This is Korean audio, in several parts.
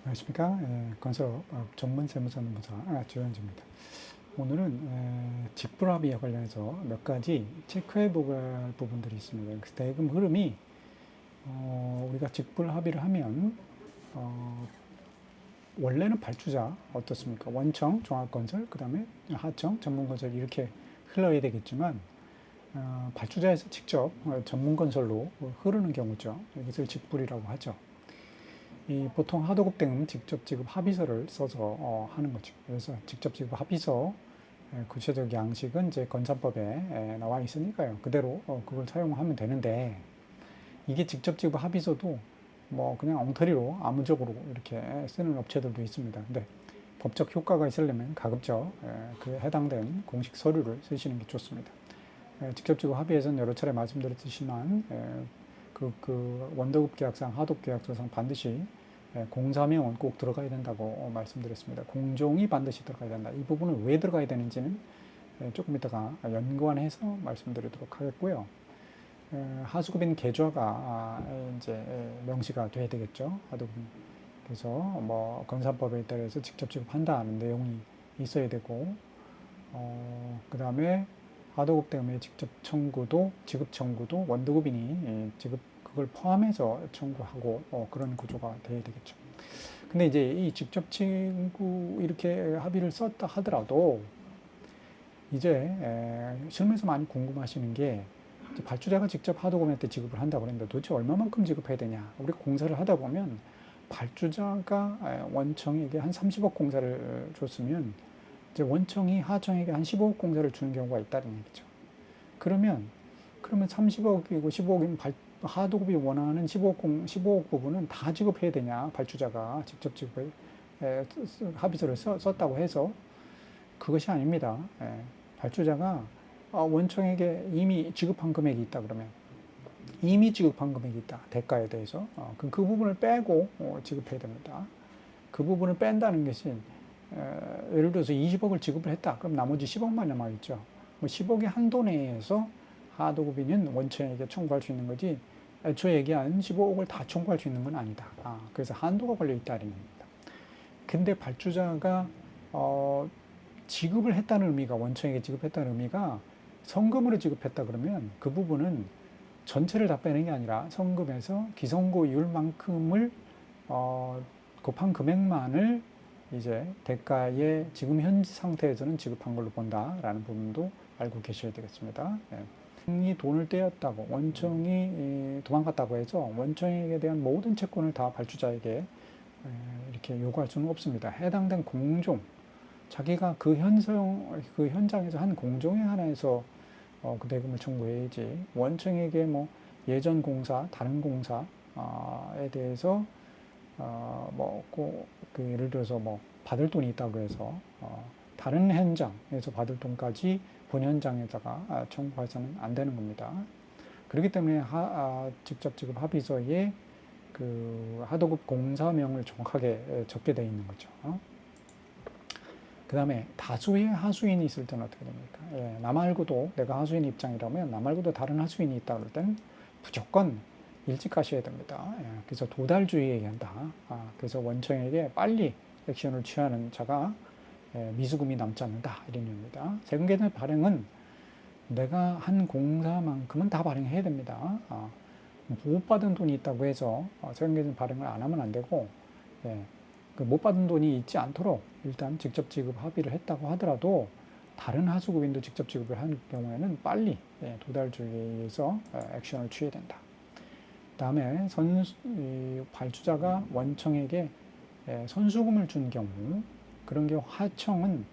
안녕하십니까. 건설업 전문 세무사무사 조현주입니다. 오늘은 직불합의에 관련해서 몇 가지 체크해 볼 부분들이 있습니다. 그 대금 흐름이 우리가 직불합의를 하면 원래는 발주자 어떻습니까? 원청, 종합건설, 그 다음에 하청, 전문건설 이렇게 흘러야 되겠지만 발주자에서 직접 전문건설로 흐르는 경우죠. 이것을 직불이라고 하죠. 보통 하도급 대금은 직접 지급 합의서를 써서 하는 거죠. 그래서 직접 지급 합의서 구체적 양식은 이제 건산법에 나와 있으니까요. 그대로 그걸 사용하면 되는데 이게 직접 지급 합의서도 뭐 그냥 엉터리로 아무적으로 이렇게 쓰는 업체들도 있습니다. 근데 법적 효과가 있으려면 가급적 그 해당된 공식 서류를 쓰시는 게 좋습니다. 직접 지급 합의에서는 여러 차례 말씀드렸지만 그 원도급 계약상, 하도급 계약서상 반드시 공사명은 꼭 들어가야 된다고 말씀드렸습니다. 공종이 반드시 들어가야 된다. 이 부분은 왜 들어가야 되는지는 조금 이따가 연관해서 말씀드리도록 하겠고요. 하수급인 계좌가 이제 명시가 돼야 되겠죠. 하도급. 그래서 뭐 건산법에 따라서 직접 지급한다는 내용이 있어야 되고, 그 다음에 하도급 대금의 직접 청구도, 지급 청구도 원도급인이 지급 그걸 포함해서 청구하고 그런 구조가 돼야 되겠죠. 근데 이제 이 직접 청구 이렇게 합의를 썼다 하더라도 이제 실무에서 많이 궁금하시는 게 발주자가 직접 하도급한테 지급을 한다고 그랬는데 도대체 얼마만큼 지급해야 되냐. 우리가 공사를 하다 보면 발주자가 원청에게 한 30억 공사를 줬으면 이제 원청이 하청에게 한 15억 공사를 주는 경우가 있다는 얘기죠. 그러면 30억이고 15억이면 하도급이 원하는 15억 부분은 다 지급해야 되냐. 발주자가 직접 지급에 합의서를 썼다고 해서 그것이 아닙니다. 발주자가 원청에게 이미 지급한 금액이 있다 그러면 이미 지급한 금액이 있다. 대가에 대해서. 그럼 그 부분을 빼고 지급해야 됩니다. 그 부분을 뺀다는 것이 예를 들어서 20억을 지급을 했다. 그럼 나머지 10억만 남아있죠. 뭐 10억의 한도 내에서 하도급인은 원청에게 청구할 수 있는 거지 애초에 얘기한 15억을 다 청구할 수 있는 건 아니다. 그래서 한도가 걸려 있다는 얘기입니다. 근데 발주자가 지급을 했다는 의미가 원청에게 지급했다는 의미가 성금으로 지급했다 그러면 그 부분은 전체를 다 빼는 게 아니라 성금에서 기성고율만큼을 곱한 금액만을 이제 대가에 지금 현 상태에서는 지급한 걸로 본다라는 부분도 알고 계셔야 되겠습니다. 이 돈을 떼었다고 원청이 도망갔다고 해서 원청에 대한 모든 채권을 다 발주자에게 이렇게 요구할 수는 없습니다. 해당된 공종 자기가 그 현장에서 한 공종에 한해서 그 대금을 청구해야지 원청에게 뭐 예전 공사, 다른 공사에 대해서 예를 들어서 뭐 받을 돈이 있다고 해서 다른 현장에서 받을 돈까지 본 현장에다가 청구해서는 안 되는 겁니다. 그렇기 때문에 직접 지급 합의서에 그 하도급 공사명을 정확하게 적게 되어 있는 거죠. 그 다음에 다수의 하수인이 있을 때는 어떻게 됩니까? 나 말고도 내가 하수인 입장이라면 나 말고도 다른 하수인이 있다 그럴 땐 무조건 일찍 가셔야 됩니다. 그래서 도달주의 얘기한다. 그래서 원청에게 빨리 액션을 취하는 자가 미수금이 남지 않는다. 이런 의미입니다. 세금계산 발행은 내가 한 공사만큼은 다 발행해야 됩니다. 못 받은 돈이 있다고 해서 세금계산 발행을 안 하면 안 되고 못 받은 돈이 있지 않도록 일단 직접 지급 합의를 했다고 하더라도 다른 하수급인도 직접 지급을 하는 경우에는 빨리 도달주의에서 액션을 취해야 된다. 다음에 발주자가 원청에게 선수금을 준 경우 그런 경우 하청은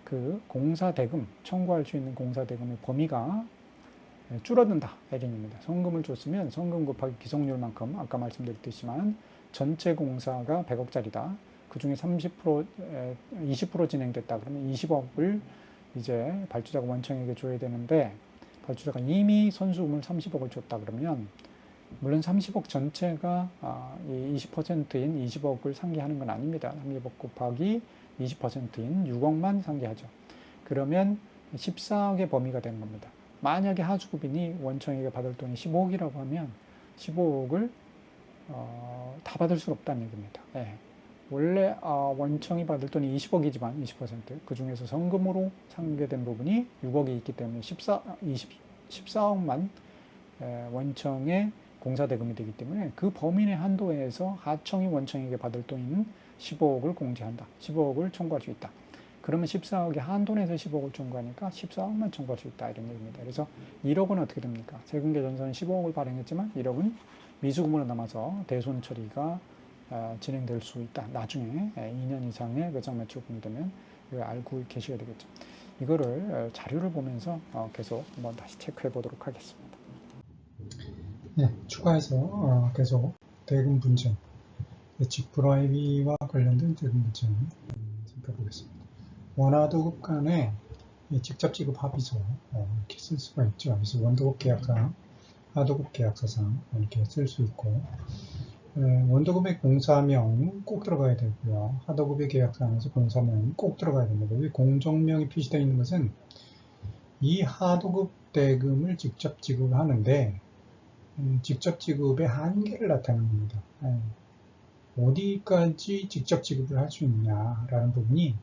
그 공사대금 청구할 수 있는 공사대금의 범위가 줄어든다 이런 의미입니다. 성금을 줬으면 성금 곱하기 기성률만큼 아까 말씀드렸듯이만 전체 공사가 100억짜리다. 그 중에 30% 20% 진행됐다 그러면 20억을 이제 발주자가 원청에게 줘야 되는데 발주자가 이미 선수금을 30억을 줬다 그러면 물론 30억 전체가 20%인 20억을 상기하는 건 아닙니다. 30억 곱하기 20%인 6억만 상기하죠. 그러면 14억의 범위가 되는 겁니다. 만약에 하수급인이 원청에게 받을 돈이 15억이라고 하면 15억을 다 받을 수 없다는 얘기입니다. 예. 원래 원청이 받을 돈이 20억이지만 20%그 중에서 성금으로 상계된 부분이 6억이 있기 때문에 14억만 원청의 공사대금이 되기 때문에 그 범위 내 한도에서 하청이 원청에게 받을 돈인 15억을 공제한다. 15억을 청구할 수 있다. 그러면 14억의 한도 내에서 15억을 청구하니까 14억만 청구할 수 있다. 이런 얘기입니다. 그래서 1억은 어떻게 됩니까? 세금계산서는 15억을 발행했지만 1억은 미수금으로 남아서 대손 처리가 진행될 수 있다. 나중에 2년 이상의 외장 매출금이 되면 알고 계셔야 되겠죠. 이거를 자료를 보면서 계속 한번 다시 체크해 보도록 하겠습니다. 네, 추가해서 계속 대금 분쟁, 예측 불화입의와 관련된 대금 분쟁 살펴보겠습니다. 원하도급 간의 직접 지급 합의서 이렇게 쓸 수가 있죠. 그래서 원도급 계약상, 하도급 계약서상 이렇게 쓸 수 있고, 원도급의 공사명 꼭 들어가야 되고요. 하도급의 계약상에서 공사명이 꼭 들어가야 됩니다. 여기 공정명이 표시되어 있는 것은 이 하도급 대금을 직접 지급하는데 직접 지급의 한계를 나타냅니다. 어디까지 직접 지급을 할 수 있냐라는 부분이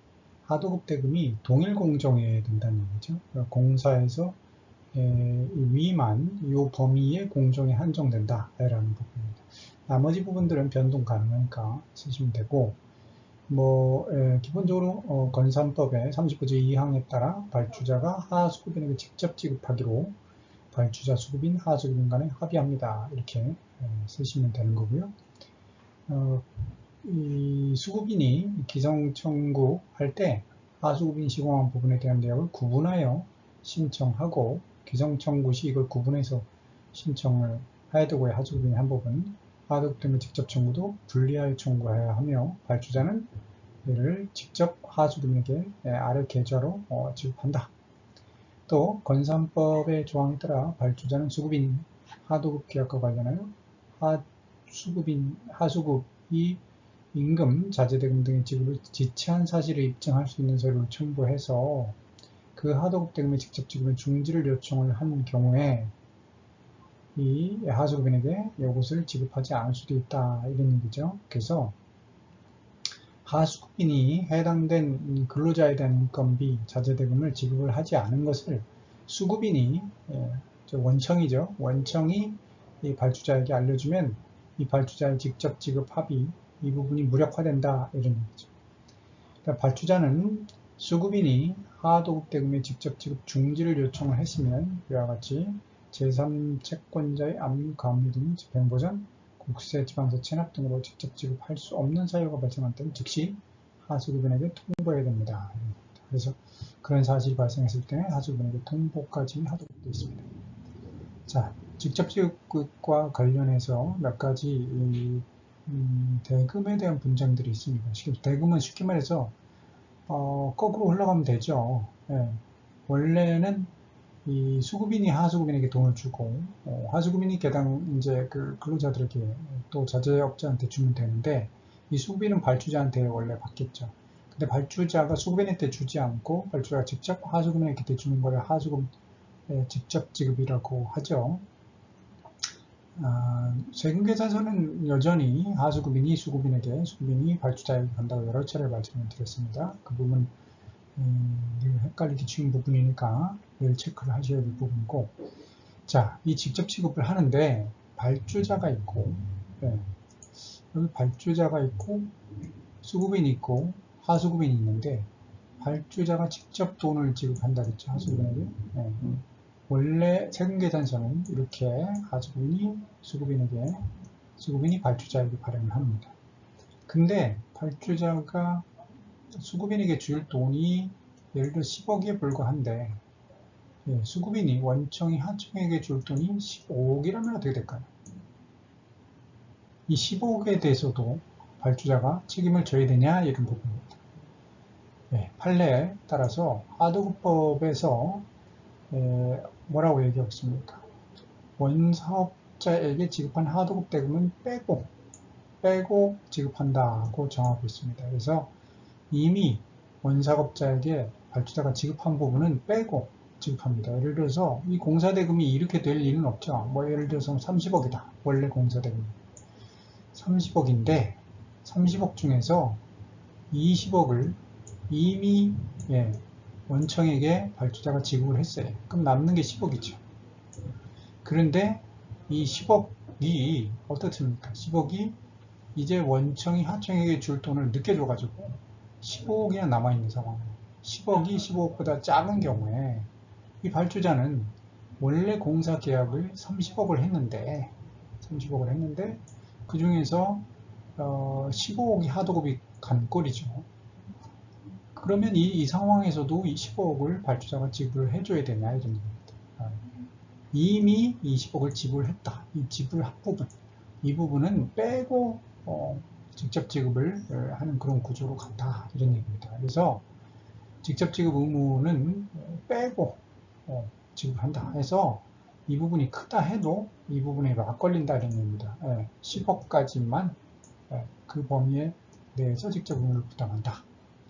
하도급 대금이 동일 공정해야 된다는 얘기죠. 그러니까 공사에서 위만 이 범위의 공정에 한정된다라는 부분입니다. 나머지 부분들은 변동 가능하니까 쓰시면 되고, 기본적으로 건산법의 39조 2항에 따라 발주자가 하수급인에게 직접 지급하기로 발주자 수급인 하수급인 간에 합의합니다. 이렇게 쓰시면 되는 거고요. 이 수급인이 기성청구할 때 하수급인 시공한 부분에 대한 내역을 구분하여 신청하고 기성청구 시 이걸 구분해서 신청을 해야 되고요. 하수급인의 한 부분 하도급 때문에 직접 청구도 분리하여 청구해야 하며 발주자는 이를 직접 하수급인에게 아래 계좌로 지급한다. 또 건산법의 조항에 따라 발주자는 수급인 하도급 계약과 관련하여 하수급이 임금, 자재대금 등의 지급을 지체한 사실을 입증할 수 있는 서류를 첨부해서 그 하도급 대금의 직접 지급은 중지를 요청을 한 경우에 이 하수급인에게 이것을 지급하지 않을 수도 있다 이런 얘기죠. 그래서 하수급인이 해당된 근로자에 대한 인건비, 자재대금을 지급을 하지 않은 것을 수급인이 원청이죠. 원청이 이 발주자에게 알려주면 이 발주자의 직접 지급 합의 이 부분이 무력화된다 이런 얘기죠. 그러니까 발주자는 수급인이 하도급 대금의 직접 지급 중지를 요청을 했으면 이와 같이 제3채권자의 압류, 가압류 등 집행보전, 국세, 지방세, 체납 등으로 직접 지급할 수 없는 사유가 발생할 때는 즉시 하수급인에게 통보해야 됩니다. 그래서 그런 사실이 발생했을 때 하수급인에게 통보까지 하도록 되어 있습니다. 자, 직접 지급과 관련해서 몇 가지 대금에 대한 분쟁들이 있습니다. 대금은 쉽게 말해서 거꾸로 흘러가면 되죠. 원래는 이 수급인이 하수급인에게 돈을 주고 하수급인이 게당 이제 그 근로자들에게 또 자재업자한테 주면 되는데 이 수급인은 발주자한테 원래 받겠죠. 근데 발주자가 수급인한테 주지 않고 발주자가 직접 하수급인에게 주는 거를 하수급 직접 지급이라고 하죠. 세금계산서는 여전히 하수급인이 수급인에게, 수급인이 발주자에게 간다고 여러 차례 말씀을 드렸습니다. 그 부분 늘 헷갈리기 쉬운 부분이니까 늘 체크를 하셔야 될 부분이고, 자, 이 직접 지급을 하는데 발주자가 있고, 여기 발주자가 있고 수급인이 있고 하수급인이 있는데 발주자가 직접 돈을 지급한다 그랬죠. 하수급인에게. 원래 세금계산서는 이렇게 하수급인이 수급인에게, 수급인이 발주자에게 발행을 합니다. 근데 발주자가 수급인에게 줄 돈이 예를 들어 10억에 불과한데 수급인이 원청이 하청에게 줄 돈이 15억이라면 어떻게 될까요? 이 15억에 대해서도 발주자가 책임을 져야 되냐 이런 부분입니다. 판례에 따라서 하도급법에서 뭐라고 얘기하고 있습니까? 원사업자에게 지급한 하도급 대금은 빼고 지급한다고 정하고 있습니다. 그래서 이미 원사업자에게 발주자가 지급한 부분은 빼고 지급합니다. 예를 들어서 이 공사대금이 이렇게 될 일은 없죠. 예를 들어서 30억이다. 원래 공사대금이. 30억인데 30억 중에서 20억을 이미 원청에게 발주자가 지급을 했어요. 그럼 남는 게 10억이죠. 그런데 이 10억이 어떻습니까? 10억이 이제 원청이 하청에게 줄 돈을 늦게 줘가지고 15억이나 남아있는 상황이에요. 10억이 15억보다 작은 경우에 이 발주자는 원래 공사 계약을 30억을 했는데 그 중에서 15억이 하도급이 간 꼴이죠. 그러면 이 상황에서도 이 15억을 발주자가 지불을 해줘야 되냐 이런 겁니다. 이미 20억을 지불했다. 이 지불 합부분, 이 부분은 빼고 직접 지급을 하는 그런 구조로 간다 이런 얘기입니다. 그래서 직접 지급 의무는 빼고 지급한다 해서 이 부분이 크다 해도 이 부분에 막 걸린다 이런 얘기입니다. 10억까지만 그 범위에 대해서 직접 의무를 부담한다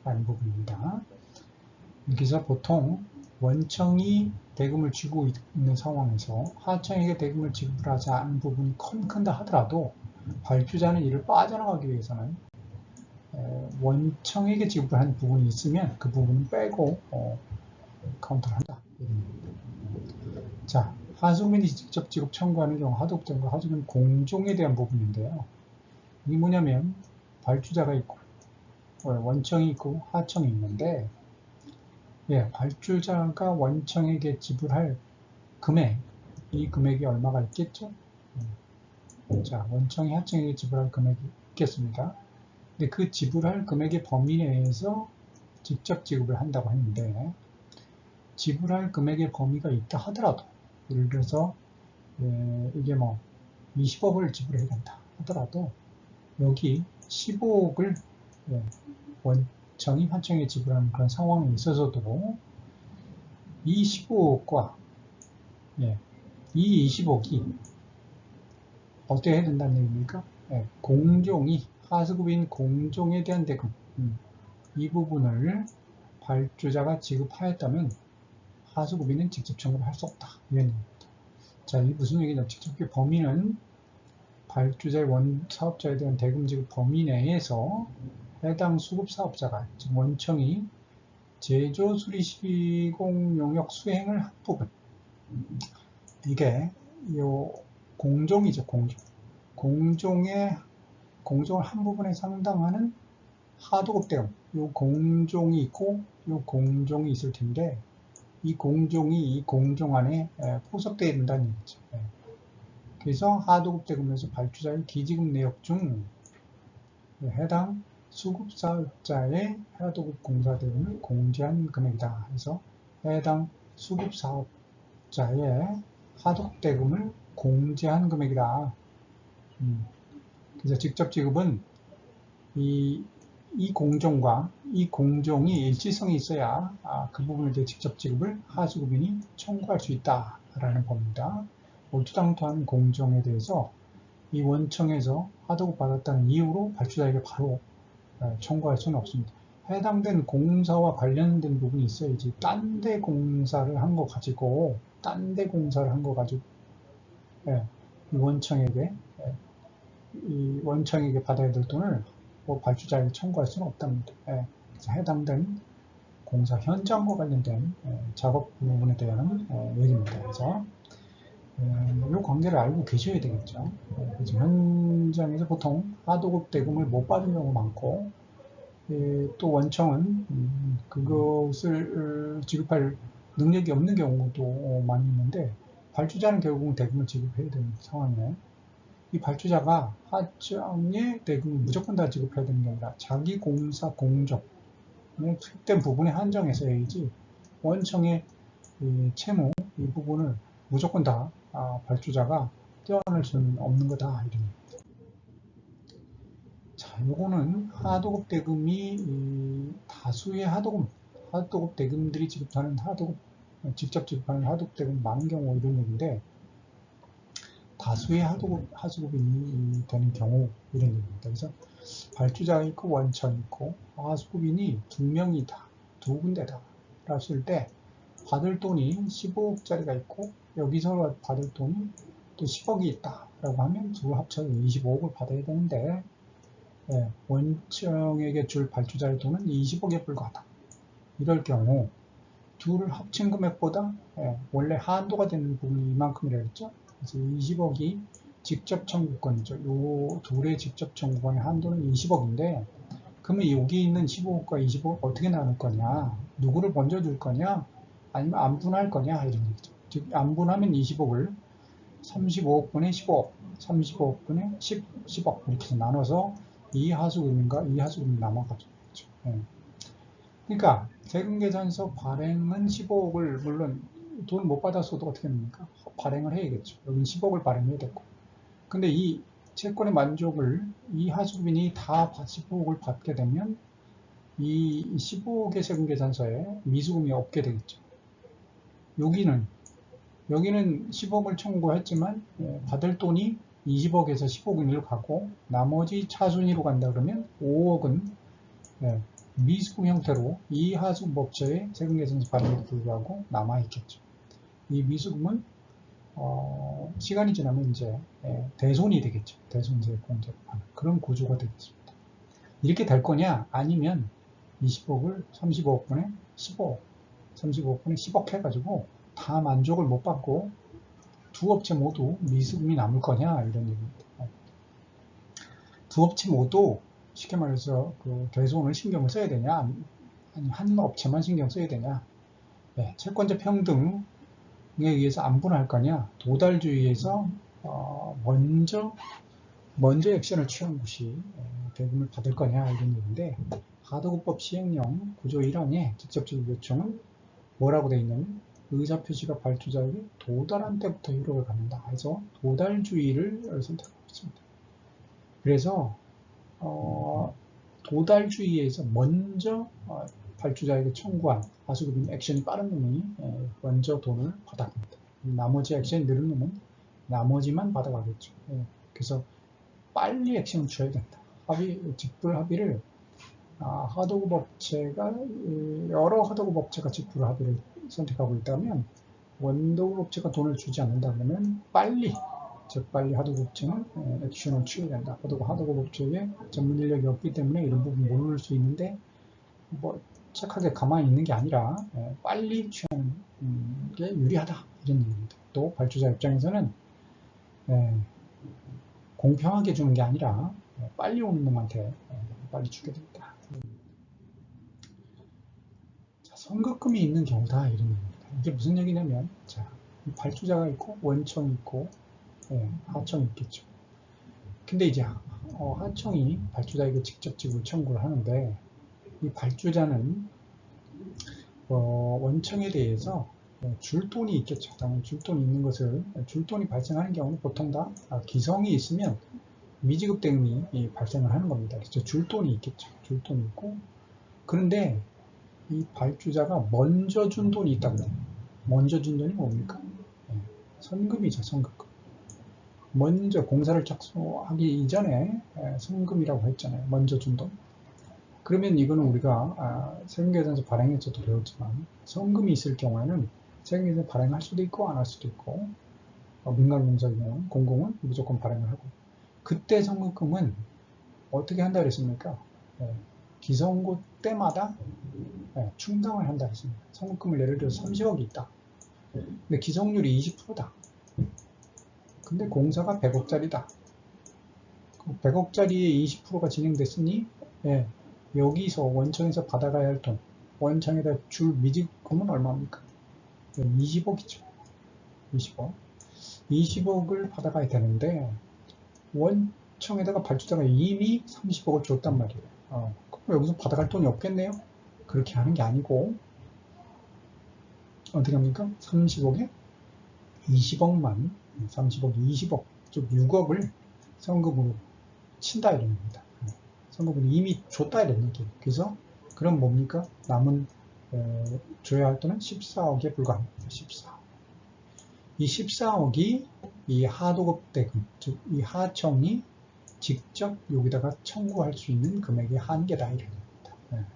라는 부분입니다. 그래서 보통 원청이 대금을 쥐고 있는 상황에서 하청에게 대금을 지급하지 않은 부분이 큰다 하더라도 발주자는 이를 빠져나가기 위해서는 원청에게 지급하는 부분이 있으면 그 부분은 빼고 카운트를 한다. 자, 하수민이 직접 지급 청구하는 경우 하도급자가 하수민 공종에 대한 부분인데요. 이게 뭐냐면 발주자가 있고 원청이 있고 하청이 있는데 발주자가 원청에게 지불할 금액, 이 금액이 얼마가 있겠죠? 자, 원청이 하청에게 지불할 금액이 있겠습니다. 근데 그 지불할 금액의 범위 내에서 직접 지급을 한다고 했는데 지불할 금액의 범위가 있다 하더라도 예를 들어서 이게 뭐 20억을 지불해야 된다 하더라도 여기 15억을 원청이 하청에 지불하는 그런 상황에 있어서도 이 15억과 이 20억이 어떻게 해야 된다는 얘기입니까? 공종이 하수급인 공종에 대한 대금 이 부분을 발주자가 지급하였다면 하수급인은 직접 청구를 할 수 없다 이런 얘기입니다. 자, 이 무슨 얘기냐? 직접 범위는 발주자의 사업자에 대한 대금 지급 범위 내에서 해당 수급사업자가 즉 원청이 제조 수리 시공 용역 수행을 한 부분 이게 요 공종이죠. 공종을 한 부분에 상당하는 하도급 대금 요 공종이 있고 요 공종이 있을 텐데 이 공종이 이 공종 안에 포섭되어야 된다는 얘기죠. 그래서 하도급 대금에서 발주자의 기지급 내역 중 해당 수급사업자의 하도급 공사 대금을 공제한 금액이다. 해서 해당 수급사업자의 하도급 대금을 공제한 금액이다. 그래서 직접 지급은 이 공종과 이 공종이 일치성이 있어야 그 부분에 대해 직접 지급을 하수급인이 청구할 수 있다라는 겁니다. 몰두당토한 공종에 대해서 이 원청에서 하도급 받았다는 이유로 발주자에게 바로 청구할 수는 없습니다. 해당된 공사와 관련된 부분이 있어야지 딴 데 공사를 한 거 가지고 이 원청에게 받아야 될 돈을 발주자에게 청구할 수는 없답니다. 그래서 해당된 공사 현장과 관련된 작업 부분에 대한 얘기입니다. 그래서 이 관계를 알고 계셔야 되겠죠. 그래서 현장에서 보통 하도급 대금을 못 받은 경우가 많고 또 원청은 그것을 지급할 능력이 없는 경우도 많이 있는데 발주자는 결국은 대금을 지급해야 되는 상황이에요. 이 발주자가 하청에 대금을 무조건 다 지급해야 되는 게 아니라 자기 공사 공정에 투입된 부분에 한정해서 해야지 원청의 채무 이 부분을 무조건 다 발주자가 떼어낼 수는 없는 거다. 자, 요거는 하도급 대금이 다수의 하도급 대금들이 지급하는 직접 지급하는 하도급 대금 많은 경우 이런 얘기인데 다수의 하수급인이 되는 경우 이런 얘기입니다. 그래서 발주자가 있고 원청이 있고 하수급인이 두 명이다, 두 군데다 했을 때 받을 돈이 15억짜리가 있고 여기서 받을 돈이 또 10억이 있다 라고 하면 둘 합쳐서 25억을 받아야 되는데 원청에게 줄 발주자의 돈은 20억에 불과하다. 이럴 경우 둘을 합친 금액보다 원래 한도가 되는 부분이 이만큼이라고 했죠. 그래서 20억이 직접 청구권이죠. 요 둘의 직접 청구권의 한도는 20억인데 그러면 여기 있는 15억과 20억 어떻게 나눌 거냐? 누구를 먼저 줄 거냐? 아니면 안분할 거냐? 이런 얘기죠. 즉 안분하면 20억을 35억분의 15억, 35억분의 10억 이렇게 해서 나눠서 이 하수금과 이 하수금이 남아가지고 있죠. 그러니까 세금계산서 발행은 15억을 물론 돈 못 받았어도 어떻게 됩니까? 발행을 해야겠죠. 여기는 10억을 발행해야 됐고. 근데 이 채권의 만족을 이 하수금이 다 15억을 받게 되면 이 15억의 세금계산서에 미수금이 없게 되겠죠. 여기는 10억을 청구했지만 받을 돈이 20억에서 15억으로 가고 나머지 차순위로 간다 그러면 5억은 미수금 형태로 이 하수업체의 세금계산서 발행에도 불구하고 남아있겠죠. 이 미수금은 시간이 지나면 이제 대손이 되겠죠. 대손세 공제를 하는 그런 구조가 되겠습니다. 이렇게 될 거냐? 아니면 20억을 35억분에 15억, 35억분에 10억 해가지고 다 만족을 못 받고 두 업체 모두 미수금이 남을 거냐? 이런 얘기입니다. 두 업체 모두 쉽게 말해서 그 대손을 신경을 써야 되냐? 아니 한 업체만 신경 써야 되냐? 채권자 평등에 의해서 안분할 거냐? 도달주의에서 먼저 액션을 취한 것이 대금을 받을 거냐 이런 얘기인데 하도급법 시행령 구조 1항에 직접적 요청은 뭐라고 되어 있냐면 의사 표시가 발주자에게 도달한 때부터 효력을 갖는다. 해서 도달주의를 선택하고 있습니다. 그래서 도달주의에서 먼저 발주자에게 청구한 하수급인 액션이 빠른 놈이 먼저 돈을 받아갑니다. 나머지 액션이 느린 놈은 나머지만 받아가겠죠. 그래서 빨리 액션을 취해야 된다. 직불 합의를 하도급 업체가 여러 하도급 업체가 직불 합의를 선택하고 있다면 원도급 업체가 돈을 주지 않는다면 빨리 하도급 업체는 액션을 취해야 된다. 하도급 업체에 전문 인력이 없기 때문에 이런 부분 모를 수 있는데 뭐 착하게 가만히 있는 게 아니라 빨리 취하는 게 유리하다 이런 얘기입니다. 또 발주자 입장에서는 공평하게 주는 게 아니라 빨리 오는 놈한테 빨리 주게 된다. 자, 선급금이 있는 경우다 이런 얘기입니다. 이게 무슨 얘기냐면 자, 발주자가 있고 원청이 있고 하청이 있겠죠. 근데 이제 하청이 발주자에게 직접 지불 청구를 하는데 이 발주자는 원청에 대해서 줄 돈이 있겠죠. 당연히 줄 돈이 있는 것을 줄 돈이 발생하는 경우는 보통 다 기성이 있으면 미지급 대금이 발생을 하는 겁니다. 그래서 줄 돈이 있겠죠. 줄 돈이 있고 그런데 이 발주자가 먼저 준 돈이 있다고 해요. 먼저 준 돈이 뭡니까? 선금이죠. 선급금. 먼저 공사를 착수하기 이전에 선금이라고 했잖아요. 먼저 준 돈. 그러면 이거는 우리가 세금계산서 발행에서도 배웠지만 선금이 있을 경우에는 세금계산서 발행할 수도 있고 안 할 수도 있고 민간공사의 경우는 공공은 무조건 발행을 하고 그때 선급금은 어떻게 한다 그랬습니까? 기성고 때마다 충당을 한다 그랬습니다. 선급금을 예를 들어서 30억이 있다. 근데 기성률이 20%다. 근데 공사가 100억짜리다. 100억짜리의 20%가 진행됐으니 여기서 원청에서 받아가야 할 돈, 원청에다 줄 미지급금은 얼마입니까? 20억이죠. 20억. 20억을 받아가야 되는데 원청에다가 발주자가 이미 30억을 줬단 말이에요. 그럼 여기서 받아갈 돈이 없겠네요? 그렇게 하는 게 아니고 어떻게 합니까? 30억에 20억만 30억, 20억, 즉 6억을 선급으로 친다 이런 겁니다. 선급은 이미 줬다 이런 얘기예요. 그래서 그럼 뭡니까? 남은 줘야 할 돈은 14억에 불과합니다. 14억. 이 14억이 이 하도급 대금, 즉 이 하청이 직접 여기다가 청구할 수 있는 금액의 한계다 이런 겁니다.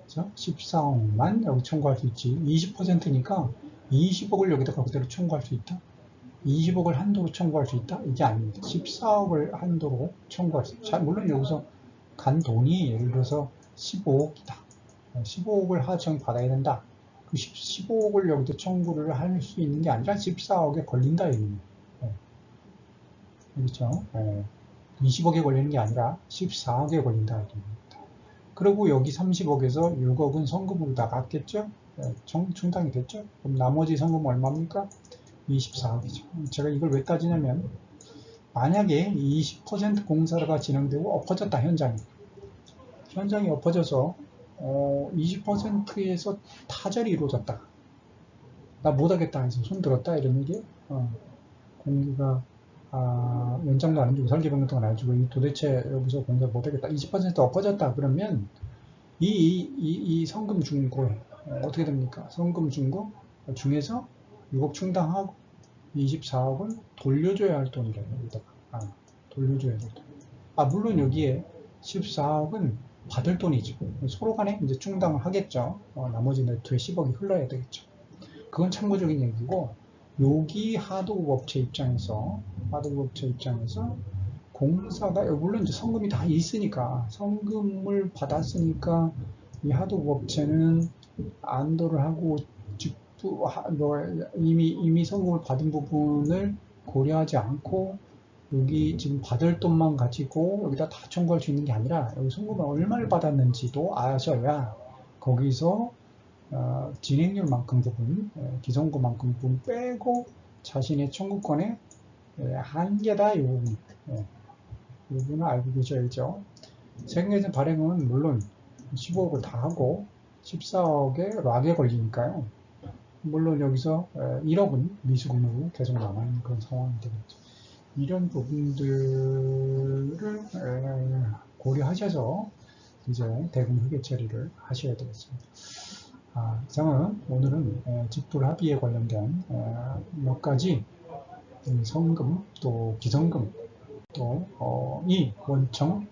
그래서 14억만 여기 청구할 수 있지. 20%니까 20억을 여기다가 그대로 청구할 수 있다. 20억을 한도로 청구할 수 있다? 이게 아닙니다. 14억을 한도로 청구할 수 있다. 물론 여기서 간 돈이 예를 들어서 15억이다. 15억을 하청이 받아야 된다. 그 15억을 여기서 청구를 할 수 있는 게 아니라 14억에 걸린다. 이겁니다. 그렇죠? 20억에 걸리는 게 아니라 14억에 걸린다. 이겁니다. 그리고 여기 30억에서 6억은 성금으로 나갔겠죠? 충당이 됐죠? 그럼 나머지 성금 얼마입니까? 24억이죠. 제가 이걸 왜 따지냐면 만약에 20% 공사가 진행되고 엎어졌다 현장이 엎어져서 20%에서 타절이 이루어졌다. 나 못하겠다 해서 손 들었다 이러는 게 공기가 연장도 안 해주고 설계변경도 안 해주고 도대체 여기서 공사 못하겠다 20% 엎어졌다 그러면 이 성금 중고 어떻게 됩니까? 성금 중고 중에서 6억 충당하고 24억은 돌려줘야 할 돈이래요. 여기다가 돌려줘야 할 돈. 물론 여기에 14억은 받을 돈이죠. 서로 간에 이제 충당을 하겠죠. 나머지 네트에 10억이 흘러야 되겠죠. 그건 참고적인 얘기고 여기 하도급 업체 입장에서 공사가 물론 이제 성금이 다 있으니까 성금을 받았으니까 이 하도급 업체는 안도를 하고 이미 성금을 받은 부분을 고려하지 않고 여기 지금 받을 돈만 가지고 여기다 다 청구할 수 있는 게 아니라 여기 성금을 얼마를 받았는지도 아셔야 거기서 진행률만큼 부분, 기성금만큼 부분 빼고 자신의 청구권의 한계다 이 부분. 이 부분을 알고 계셔야죠. 세금계산 발행은 물론 15억을 다 하고 14억에 락에 걸리니까요. 물론 여기서 1억은 미수금으로 계속 남아있는 그런 상황이 되겠죠. 이런 부분들을 고려하셔서 이제 대금 회계 처리를 하셔야 되겠습니다. 이상은 오늘은 직불합의에 관련된 몇 가지 성금 또 기성금 또 이 원청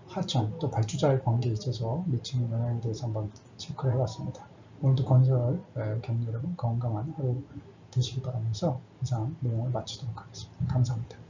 하청 또 발주자의 관계에 있어서 미치는 영향에 대해서 한번 체크를 해봤습니다. 오늘도 건설 경력 여러분 건강한 하루 되시기 바라면서 이상 내용을 마치도록 하겠습니다. 감사합니다.